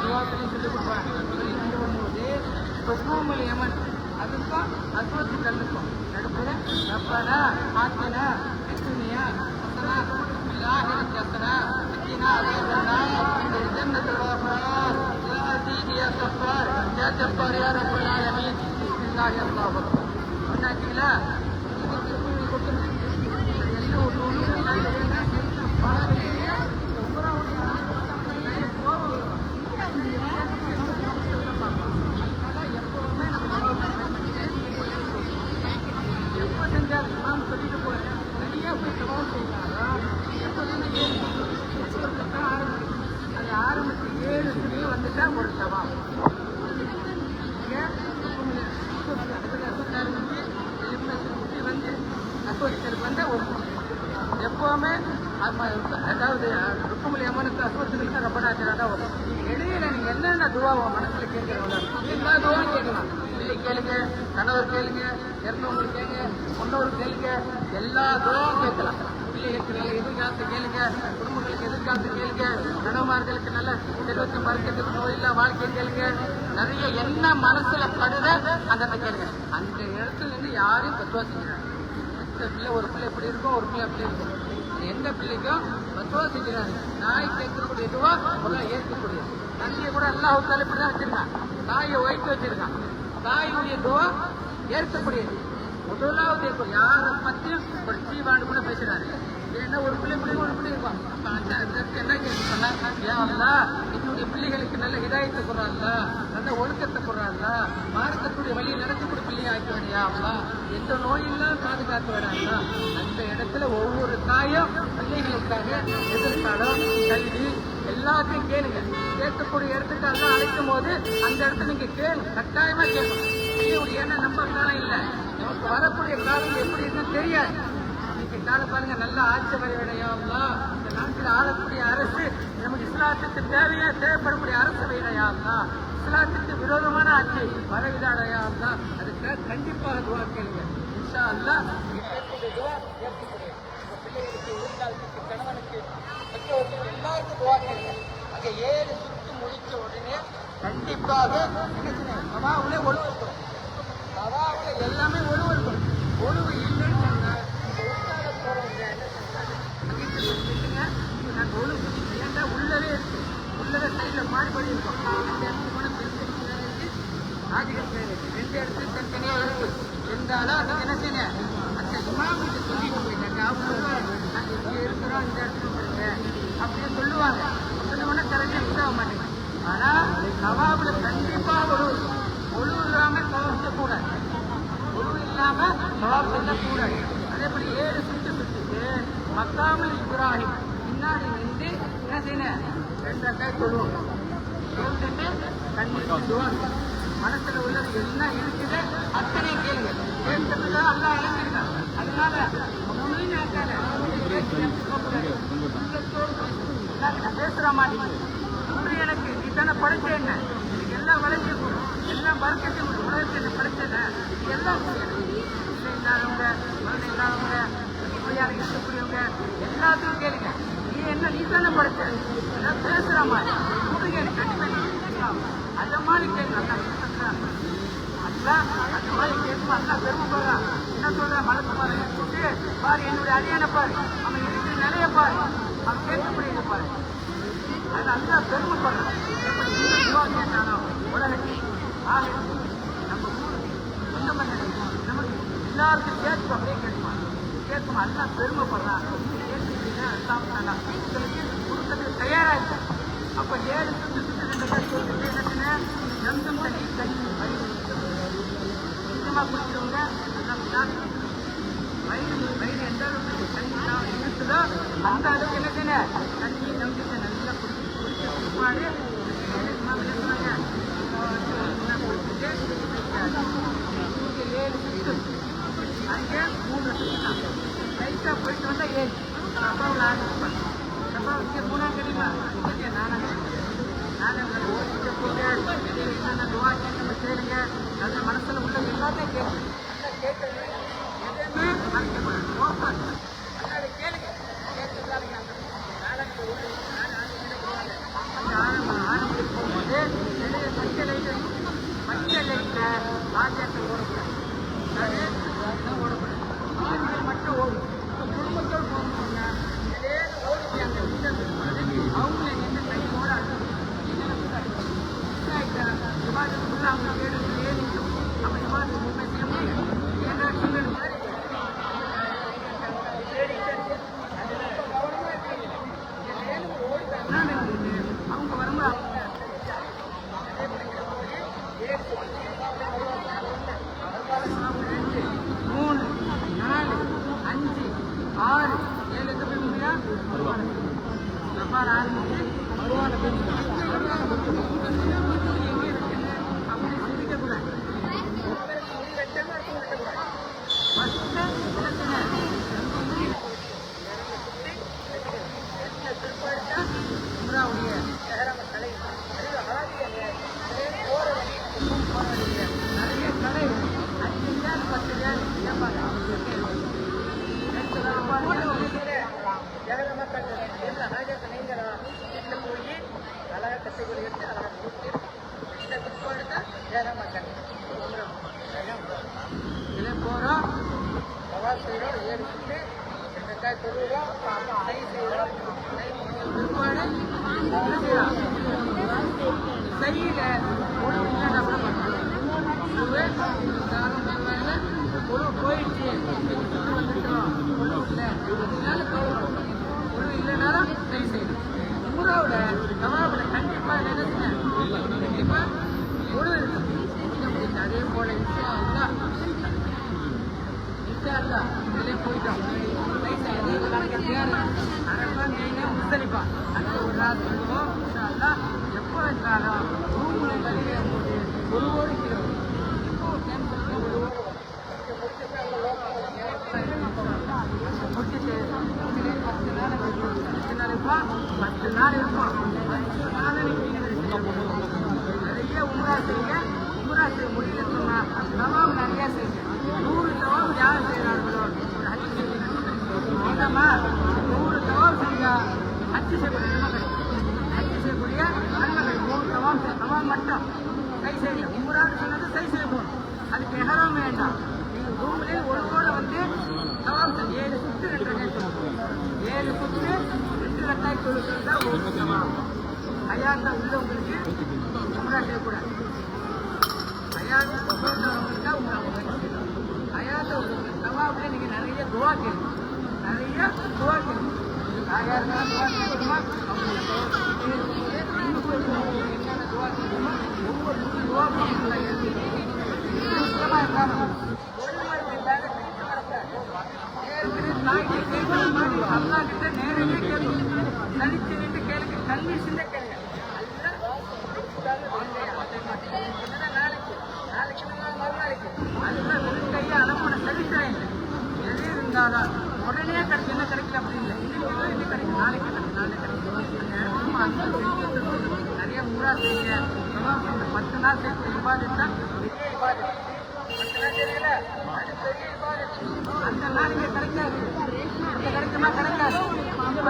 துவாக்களையும் சொல்லிக் கொடுப்பாங்க. போது தொப்பூமல் யமன் அதுக்கும் அசுவத்து கல்லுக்கும் நடுப்புற ரப்பனா ஆத்தினா துனியா ஹஸனா ஃபில் ஆஹிரத்தி ஹஸனா வகினா அஸாபன் ஜன்னத்துல் வஃபார் யா அஸீஸ் யா கஃபார் யா ஜப்பார் யா ரப்பல் ஆலமீன் பிஸ்மில்லாஹி அல்லாஹு அக்பர். சொன்னாங்களா சொல்லிட்டு போறேன். நிறைய சவால் செய்யறாரா அது ஆரம்பிச்சு 7 சுற்றி வந்துட்டா ஒரு சவால். வந்து அஸ்வத்துக்கு வந்த ஒரு எப்பவுமே அதாவது ருக்குமுல் யமனுக்கு அஸ்வத்துக்கு ரப்பனாச்சிரா தான் வரும். இடையில நீங்க என்னென்ன துவாவை மனசுல கேட்கிறவங்க எல்லா துவாவும் கேட்கலாம். பிள்ளை கேளுங்க, கணவர் கேளுங்க, இறந்தவங்களுக்கு கேளுங்க, முன்னோர் கேளுங்க, எல்லா துவாவும் கேட்கலாம். பிள்ளைகளுக்கு நல்ல எதிர்காலத்தை கேளுங்க, குடும்பங்களுக்கு எதிர்காலத்தை கேளுங்க, கணவன்மார்களுக்கு நல்ல செல்வத்தை மறுக்கிறதுக்கு நோயில்லா வாழ்க்கையை கேளுங்க. நிறைய என்ன மனசுல படுத அந்த கேளுங்க. அந்த இடத்துல இருந்து யாரையும் பத்துவா செஞ்சுறாங்க. பிள்ளை ஒரு பிள்ளை எப்படி இருக்கும், ஒரு பிள்ளை எப்படி இருக்கும். எந்த பிள்ளைக்கும் பத்துவா செஞ்சுறாங்க. நாய் கேட்கக்கூடிய இதுவா ஏற்கக்கூடியது. தந்தையை கூட எல்லா ஹவுத்தாலும் இப்படிதான் வச்சிருக்கான். தாயை ஒய்த்து வச்சிருக்கான். தாயுடைய துவா ஏற்கக்கூடியது. முதலாவது இருக்கும். யாரை பத்தியும் ஒரு சீவாண்டு கூட பேசுறாரு. ஏன்னா ஒரு பிள்ளை ஒரு பிள்ளை இருப்பான். என்ன கேட்கலாம், என்னுடைய பிள்ளைகளுக்கு நல்ல ஹிதாயத்தை கொடுறாங்க, நல்ல ஒழுக்கத்தை கொடுறாங்க, மார்க்கத்துடைய வழியை நடக்கக்கூடிய பிள்ளையை ஆக்கி வேண்டியா, எந்த நோயெல்லாம் பாதுகாத்து வராங்களா. அந்த இடத்துல ஒவ்வொரு தாயும் பிள்ளைகளுக்காக எதிர்காலம் கல்வி எல்லாத்தையும் கேளுங்க. கேட்கக்கூடிய இடத்துக்கு எல்லாம் அழைக்கும் போது அந்த இடத்துல நீங்க கேளுங்க, கட்டாயமா கேட்கணும். ஏன்னா நம்பர்லாம் இல்லை, நமக்கு வரக்கூடிய காலம் எப்படி இருக்குன்னு தெரியாது. காலம் பாருங்க, நல்ல ஆட்சி வரையடையாமலாம். இந்த நாட்டில் ஆளக்கூடிய அரசு நமக்கு இஸ்லாத்துக்கு தேவைப்படக்கூடிய அரசு வைடையாமலாம். இஸ்லாத்துக்கு விரோதமான ஆட்சி வரவிடாடையாமலாம். அதுக்கு கண்டிப்பாக துவா கேளுங்க. இன்ஷா அல்லாஹ் பிள்ளைகளுக்கு, எதிர்காலத்துக்கு, கணவனுக்கு, பெற்றோருக்கு எல்லாருக்கும் துவா கேளுங்க. அங்க 7 சுற்று முடிச்ச உடனே கண்டிப்பாக சவாவுல ஒழுவருக்கும். சவாவுல எல்லாமே ஒழுவருக்கும். ஒழுவு இல்லைன்னு சொன்னா உள்ளவே இருக்கு. உள்ளவே சைட்ல மாறுபடி இருக்கும். 2 இடத்துக்கு போன ஆதிக்கம் இருக்கு. 2 இடத்துக்கு தனித்தனியா இருக்கு. இருந்தாலும் அதுக்கு என்ன செய்யணும், அந்த இமாமுக்கு சொல்லிட்டு போயிட்டாங்க. அவங்க சொல்லுவாங்க, நாங்கள் இங்கே இருக்கிறோம், இந்த இடத்துக்கு போடுங்க அப்படின்னு சொல்லுவாங்க. சொன்னோன்னா கரெக்டாக உதவ மாட்டேங்க. ஆனா நவாபுல கண்டிப்பா ஒழு இல்லாம தவறுக்கூடாது. ஒழு இல்லாம நவாப் செல்லக்கூடாது. அதே போல 7 சுற்று சுற்றிட்டு மக்காமுல் இப்ராஹிம் பின்னாடி நின்று என்ன செய்யணும்? 2 ரக்காத் தொழுவோம். தொழுதுட்டு கண்ணீர் துவாங்க. மனசுல உள்ளது என்ன இருக்குது அத்தனை கேளுங்க. கேட்கறதுதான் அல்லா இழந்திருக்காங்க. அதனால பேசுற மாதிரி எனக்கு இத்தனை படைச்ச என்ன எல்லாம் வளர்ச்சி எல்லாம் வர்க்கத்தை உலகத்தை படைச்சத எல்லாம் இல்லாதவங்க குழந்தை இல்லாதவங்க இப்படியாக இருக்கக்கூடியவங்க எல்லாத்தையும் கேளுங்க. நீ என்ன நீ தானே படைச்ச எல்லாம் பேசுற மாதிரி அந்த மாதிரி கேட்க அந்த மாதிரி கேட்கும் அல்லா பெருமைப்படுறான். என்ன சொல்ற மனசு பாரு பாரு என்னுடைய அடியான பாரு அவன் இருக்கிற நிலைய பாரு அவன் கேட்கக்கூடியது பாரு. அது அல்லா பெருமைப்படுறான். எப்படி துவா கேட்டானோ உலகத்தில் ஆக நம்ம சொந்த பண்ண நமக்கு எல்லாருக்கும் கேட்கும் அப்படியே கேட்கும் அல்லா பெருமைப்படுறான். கேட்டுக்கிட்டீங்கன்னா உங்களுக்கு கொடுக்கறதுக்கு தயாரா இருக்கும். அப்ப 7 சுட்டு நம்சம் தண்ணி அதிகமாக குடிக்கிறவங்க வயிறு எந்த அளவுக்கு தண்ணி இருக்குதோ அந்த அளவுக்கு என்ன செய்யணும்? தண்ணி நம்பிக்கை நல்லா குடிக்க பிற்பாடு அங்கே 3 சுற்று லைட்டாக போயிட்டு வந்தா 7 டப்பாவில் ஆரம்பிப்பாங்க. டப்பாவுக்கு 3ஆம் கிடைமா என்னென்ன துவா கேட்க கேளுங்க. அந்த மனசுல உள்ள எல்லாத்தையும் கேட்குது எதுவுமே மறைக்கப்படாது. கேளுங்க ஆரம்பிச்சு போகும்போது நிறைய பச்சை லைட்ல ராஜாக்கள் ஓடக்கூடாது. ஓடக்கூடாது மட்டும் ஓடும். குடும்பத்தோடு போகணும்னா ஓடி அந்த அவங்கள என்ன கை ஓடாது. அவங்க கேடு ஏறிக்கும். அப்படி அவங்க வரும்போது 3, 4, 5, 6, 7 எத்தனை முடியா ஆரம்பிச்சு போறோம். செய்யறோம் 7 சுட்டு 2 தொழுகிறோம். செய்யல போயிடுச்சு வந்துட்டோம். இல்லைனாலும் சரி செய்யணும். ஊரோட கவாபுல கண்டிப்பா கண்டிப்பா உழவு இருக்கு. அதே போல இதிலே போயிட்டோம். முஸ்தலிஃபா அந்த ஒரு நாள் சொல்லுவோம். எப்போ இருந்தாலும் ரூமுல வெளியே போட்டு ஒருவோடு இருக்கிறோம். இப்போ முடிச்சுட்டு 10 நாள் இருப்போம். 10 நாள் நிறைய உம்ரா செய்யுங்க. உம்ரா செய்ய முடியல சொன்னா தவாம் நிறைய செய்யுங்க. 100 தவாம் யார் செய்யறாங்களோ ஒரு ஹஜ் செய்யணுமா 100 தவாம் செஞ்சா ஹஜ் செய்யக்கூடிய நன்மை கிடைக்கும். ஹஜ் செய்யக்கூடிய நன்மை கிடைக்கும். 3 தவாம் மட்டும் கை செய்யணும். உம்ரான்னு சொன்னது கை செய்யணும். அதுக்கு எகரம் வேண்டாம். நீங்க ரூம்லேயே ஒரு கூட வந்து தவாம் 7 சுற்று 2 ரக்காய் 7 சுற்று 2 ரக்காய் தொழுகிறது தான் ஒரு தவாம். ஹயாத்தா உள்ளவங்களுக்கு உம்ரா செய்யக்கூடாது. ஹயாத்தா உள்ளவங்களுக்கு தான் உம்ரா செய்யணும். ஹயாத்தா உள்ளவங்களுக்கு தவாப்ல நீங்க நிறைய துவா கேட்கணும். நிறைய துவா கேட்கணும். யாருக்கெல்லாம் துவா கேட்கணுமா என்னென்ன துவா கேட்கணுமோ ஒவ்வொரு துவா இருந்தாலும் தாய்க்கு கேட்கணும். அல்லா கிட்ட நேரடியாக கேட்கணும். தனிச்சு நின்று கேளுங்க. நாளைக்கு மறுநாளைக்கு அதுதான் வெறும் கையை அனுப்பின சரித்திரம் இல்லை. எது இருந்தாலும் உடனே கிடைக்கும், என்ன கிடைக்கல அப்படின்னு இல்லை. இன்னைக்கு கிடைக்கும், நாளைக்கு கிடைக்கும், நாளைக்கு கிடைக்கும். நிறைய முறா செய்ய 10 நாள் சேர்த்து விவாதித்தா தெரியல, அது பெரிய விவாதம். அந்த நாள் இங்கே கிடைக்காது, அந்த கிடைக்குமா கிடைக்காது.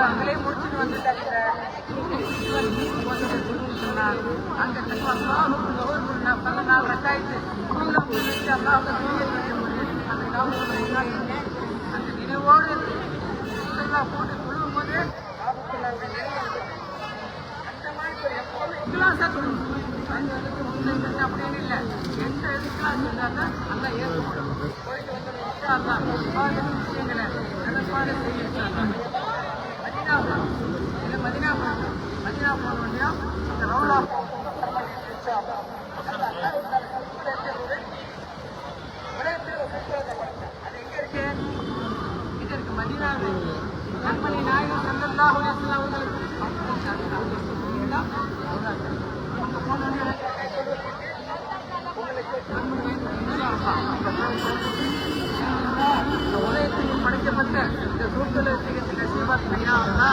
அங்களே முடிச்சுட்டு வந்துட்டாங்க. அங்க பல நாள் ரெண்டாயிரத்து அந்த நினைவோடு போட்டு கொள்ளும் போது அந்த மாதிரி எப்பவுமே அப்படின்னு இல்லை. எந்த எதுக்கெல்லாம் இருந்தாலும் நல்லா ஏற்படும். போயிட்டு வந்து விஷயங்களை சிறப்பாக செய்யிருக்காங்க. மதினா போன வண்டியா இந்த ரவுலா அது எங்க இருக்கு? இது இருக்கு மதீனாவில். கண்மணி நாயகம் ஸல்லல்லாஹு அலைஹி வஸல்லம் அவர்களுக்கு அங்க போன உலகத்தில் படைக்கப்பட்ட இந்த சொற்களுக்கு நசீபாத்மையாங்களா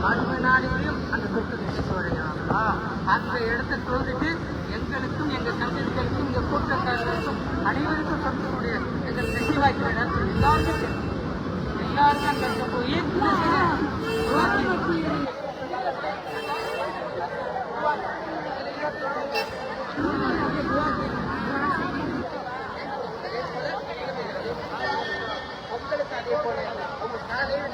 அறுபது நாளிலையும் அந்த சொற்களுக்கு சோழையாங்களா அந்த இடத்தை சொல்லிட்டு எங்களுக்கும் எங்கள் சந்ததிகளுக்கும் எங்கள் கூட்டத்தார்களுக்கும் அனைவருக்கும் சொற்களுடைய எங்கள் நசீவாக்கிற இடத்துல எல்லாருக்கும் அந்த போய் மக்களுக்கு அதே போல உங்க காலையில்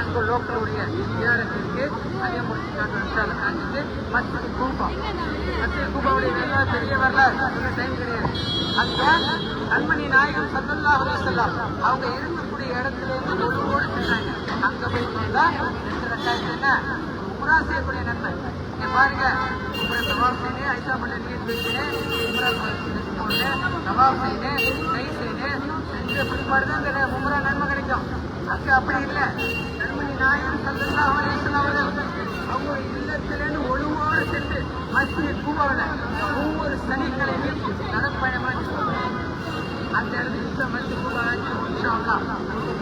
அங்க லோக்கலுடைய வியாழத்திற்கு அதே முடிச்சுட்டாங்க. காஞ்சிட்டு மஸ்ஜித் கூபாவுடைய வரலாறு பெரிய வரலாறு டைம் கிடையாது. அங்க கண்மணி நாயகம் ஸல்லல்லாஹு அலைஹி வஸல்லம் அவங்க இருக்கக்கூடிய இடத்துல இருந்து ஒழுங்கோடு சென்றாங்க. அங்க போய் வந்தா 2 ரக்காயத்து என்ன உம்ரா செய்யக்கூடிய நன்மை. இங்க பாருங்க, உம்ரா தவாப் செய்யணும், ஐஷா பண்ண நீர் வைக்கணும், உம்ரா போடணும், தவாப் செய்யணும், கை செய்யணும், செஞ்ச பிற்பாடுதான் இந்த உம்ரா நன்மை கிடைக்கும். அங்க அப்படி இல்லை. கண்மணி நாயகம் ஸல்லல்லாஹு அலைஹி வஸல்லம் அவர்கள் அவங்க இல்லத்திலிருந்து ஒழுங்கோடு சென்று மஸ்ஜித் கூபாவில் ஒவ்வொரு சனிக்கிழமையும் நடப்பயணமாக அந்த இடத்துல மஸ்ஜித் கூபா அங்கே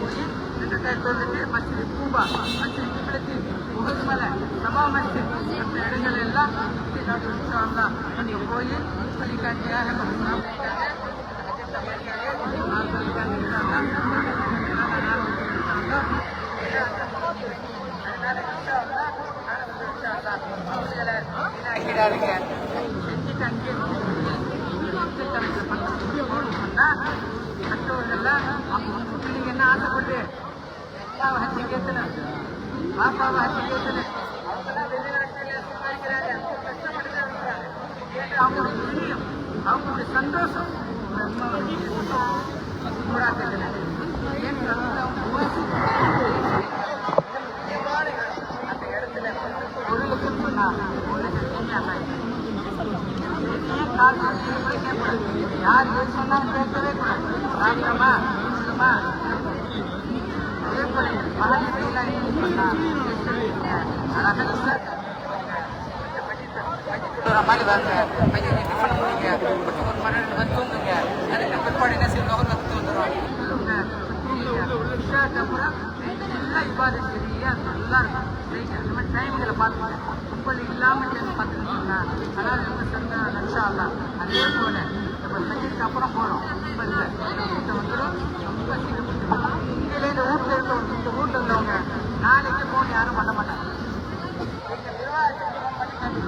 போய் 2 ரக்காயத் தொழுது மஸ்ஜித் கூபா, மஸ்ஜித் கிப்லத்தி, உஹத் மலை, சபா மஸ்ஜித், அந்த இடங்கள் எல்லாம் அங்கே போய் வழிகாட்டியாக செஞ்சுட்டு அங்கே மற்றவர்கள்லாம் நீங்க என்ன ஆசைப்பட்டு அப்பாவை ஹஜ்ஜி கேட்கணும், பாப்பாவை ஹஜ்ஜி கேட்கணும். அவங்கெல்லாம் வெளிநாட்டில் சம்பாதிக்கிறாங்க, கஷ்டப்பட்டு தான் இருக்கிறாங்க. அவங்களுடைய புண்ணியம், அவங்களுடைய சந்தோஷம் அந்த இடத்துல பொருளுக்கு சொன்னா யார் சொன்னாலும் கேட்கவே கூடாது. ராஜமா சொல்லுமா அதே போல மாதிரி வாங்க பையன் டிஃபன் பண்ணிங்க, ஒரு மணி வந்து தூங்குங்க. அதுக்கு பிற்பாடு என்ன செய்யணும், அவர் வந்து வந்துடும். அப்புறம் எல்லாம் இவ்வாறு சரியா நல்லா இருக்கும். இந்த மாதிரி டைம்களை பார்த்துங்க, கும்பல் இல்லாமல் சேர்ந்து பார்த்துக்கிட்டோம்னா அதாவது ரொம்ப சொன்ன நன்ஷா ஆகலாம். அதே போல நம்ம சஞ்சரிக்கு அப்புறம் போகிறோம், கும்பலில் கூட்டம் வந்துடும். ரொம்ப சீக்கிரம் இங்கே இந்த ஊரில் இருக்கவங்க, இந்த ஊரில் இருந்தவங்க நாளைக்கு போன் யாரும் பண்ண மாட்டாங்க. எங்கள் நிர்வாகத்துக்கு பண்ணிக்காங்க.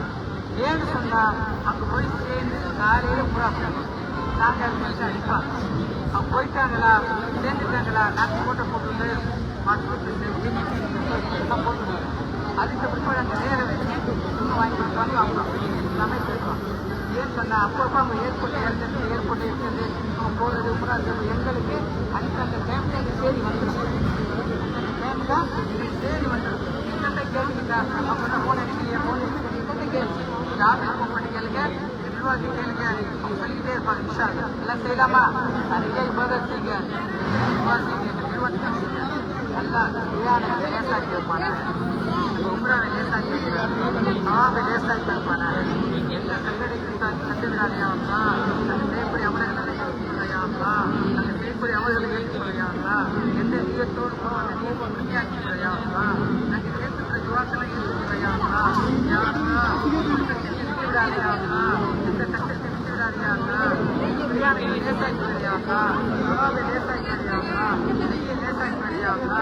ஏன்னு சொன்னால் அங்கே போய் சேர்ந்து காலையில் புறாங்க, சாயங்காலம் கழிச்சு அடிப்பாங்க. அவங்க போயிட்டாங்களா சேர்ந்துட்டாங்களா நாங்கள் போட்டோ போட்டு போட்டு அதுக்கு பிற்பாடு அந்த நேரம் வச்சு வாங்கி கொடுப்பாங்க. அவங்க எல்லாமே பேசுவாங்க. ஏன்னு சொன்னால் அப்பப்போ அவங்க ஏற்பட்டு இருக்கிறது அவங்க போகிறது புறாங்க. எங்களுக்கு அந்த டைம்ல எங்கள் தேடி வந்துடும். அந்த டைமில் தேடி வந்துடும். என்னென்ன கேள்விங்க அவங்க போன இடத்துல போன கேள்வி யாரும் நிர்வாகி கேளுங்க, அவங்க சொல்லிக்கிட்டே இருப்பாங்க. இன்ஷா அல்லாஹ். எல்லாம் செய்யலாமா? நிறைய இபாதத் செய்யுங்க, துஆ செய்யுங்க, நிர்வாகம் செய்யுங்க. அல்லாஹ் துஆவை லேசாக்கி வைப்பானா, உம்ராவை லேசாக்கி வைப்பானா, தவாபை லேசாக்கி வைப்பானா. எல்லா கண்டடைக்கும் கண்டுவிடாதையா அம்மா, நாங்கள் செய்யக்கூடிய அமல்களை ஏற்றுக்கொள்ளையா அம்மா, நாங்கள் செய்யக்கூடிய அமல்களை ஏற்றுக்கொள்ளையா அம்மா, எந்த நீயத்தோடு போவோம் அந்த நீயத்தை உறுதியாக்கி கொள்ளையா அம்மா, நாங்கள் ஏற்றுக்கிற துவாக்களை ஏற்றுக்கொள்ளையா அம்மா. யா அல்லாஹ், விடாதையா அம்மா, இந்த கட்டத்தை விட்டு விடாதையா அம்மா, பிரியாணியை லேசாக்கி கொள்ளையா அம்மா, தவாபை லேசாக்கி கொள்ளையா அம்மா, நெய்யை லேசாக்கி கொள்ளையா அம்மா,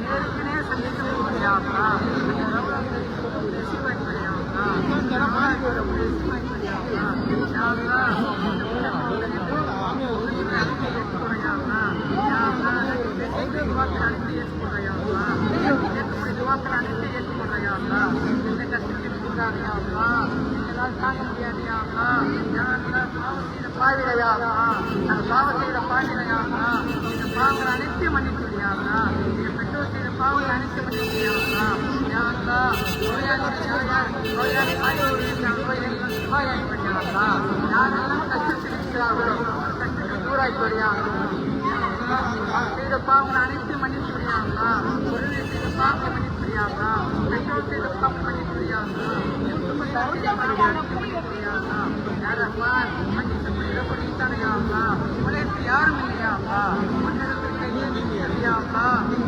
நேருக்கு நேர் சந்திக்க போறியா அம்மா, அனைத்து மன்னிச்சுடியா பெற்றோர் செய்த பாவங்களை அனைத்து மன்னிச்சுடியா யாரெல்லாம் கஷ்டத்தில் இருக்கிறார்களோ கஷ்டத்தை தூராய்ப்படியா செய்த பாவங்களை அனைத்து மன்னிச்சுடியாங்களா, பொருளை செய்த பாவங்களை மன்னிச்சுடியாங்களா, பெற்றோர் செய்த பாவம் மன்னிச்சுடியாங்களா, யாரும் இல்லையாங்களா,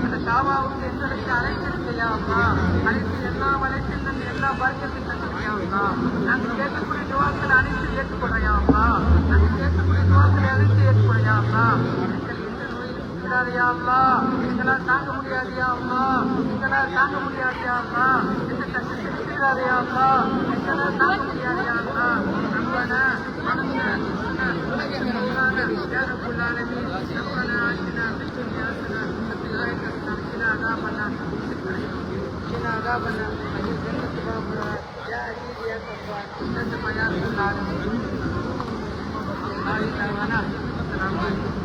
அந்த காவாவுக்கு எங்களுக்கு அழைச்சிருக்கையாங்களா, அழைத்து எல்லா வளைச்சிருந்த எல்லா பர்க்கத்தையும் தந்துக்கையாங்களா, நாங்கள் கேட்கக்கூடிய துவாக்களை அனைத்து ஏற்றுக்கொள்ளையாங்களா, நாங்கள் கேட்கக்கூடிய துவாக்களை அனைத்து ஏற்றுக்கொள்ளையாங்களா. எங்களால் தாங்க முடியாதியாமா, எங்களால் தாங்க முடியாதியாமா, எந்த கஷ்டத்தை விட்டுறாதையாமா, எங்களால் தாங்க முடியாதியாமா. ரப்பனா ரப்பனா يا رب العالمين ربنا آتنا في الدنيا حسنة وفي الآخرة حسنة وقنا عذاب النار قنا عذاب النار أجل جنة بابنا يا عزيز يا غفار نسمع يا رب العالمين. السلام عليكم.